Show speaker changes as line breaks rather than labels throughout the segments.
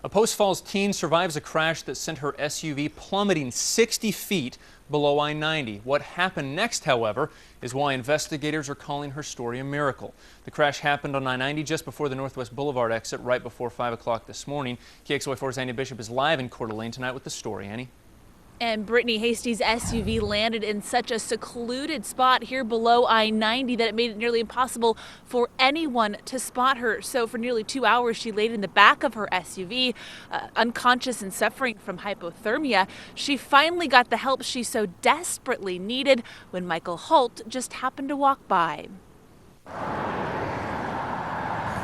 A Post Falls teen survives a crash that sent her SUV plummeting 60 feet below I-90. What happened next, however, is why investigators are calling her story a miracle. The crash happened on I-90 just before the Northwest Boulevard exit, right before 5 o'clock this morning. KXLY4's Annie Bishop is live in Coeur tonight with the story. Annie?
And Brittany Hasty's SUV landed in such a secluded spot here below I-90 that it made it nearly impossible for anyone to spot her. So for nearly 2 hours, she laid in the back of her SUV, unconscious and suffering from hypothermia. She finally got the help she so desperately needed when Micheal Holt just happened to walk by.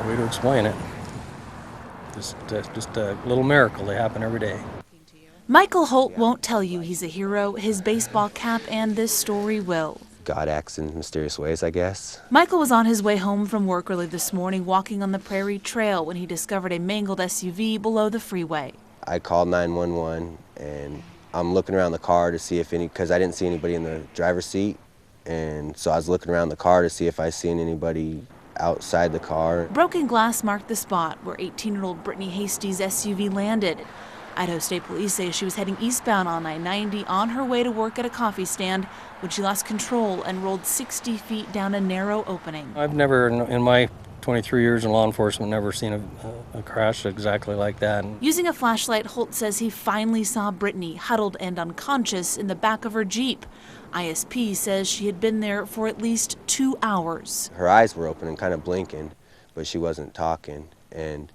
Way to explain it. Just a little miracle. They happen every day.
Micheal Holt won't tell you he's a hero. His baseball cap and this story will.
God acts in mysterious ways, I guess.
Micheal was on his way home from work early this morning, walking on the Prairie Trail when he discovered a mangled SUV below the freeway.
I called 911 and I'm looking around the car to see if because I didn't see anybody in the driver's seat. And so I was looking around the car to see if I seen anybody outside the car.
Broken glass marked the spot where 18-year-old Brittany Hasty's SUV landed. Idaho State Police say she was heading eastbound on I-90 on her way to work at a coffee stand when she lost control and rolled 60 feet down a narrow opening.
I've never, in my 23 years in law enforcement, never seen a crash exactly like that.
Using a flashlight, Holt says he finally saw Brittany huddled and unconscious in the back of her Jeep. ISP says she had been there for at least 2 hours.
Her eyes were open and kind of blinking, but she wasn't talking. And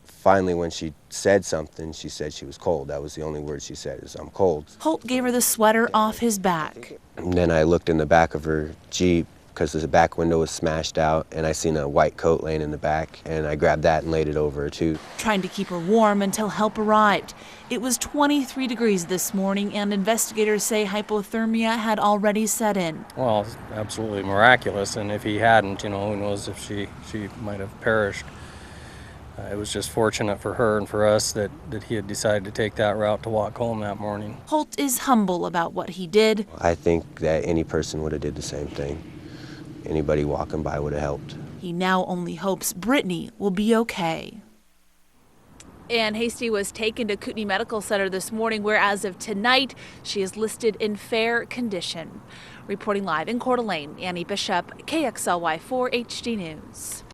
finally, when she said something, she said she was cold. That was the only word she said, is "I'm cold."
Holt gave her the sweater off his back.
And then I looked in the back of her Jeep because the back window was smashed out, and I seen a white coat laying in the back, and I grabbed that and laid it over her too.
Trying to keep her warm until help arrived. It was 23 degrees this morning, and investigators say hypothermia had already set in.
Well, it's absolutely miraculous, and if he hadn't, who knows if she might have perished. It was just fortunate for her and for us that he had decided to take that route to walk home that morning.
Holt is humble about what he did.
I think that any person would have did the same thing. Anybody walking by would have helped.
He now only hopes Brittany will be okay. And Hasty was taken to Kootenai Medical Center this morning, where as of tonight, she is listed in fair condition. Reporting live in Coeur d'Alene, Annie Bishop, KXLY4 HD News.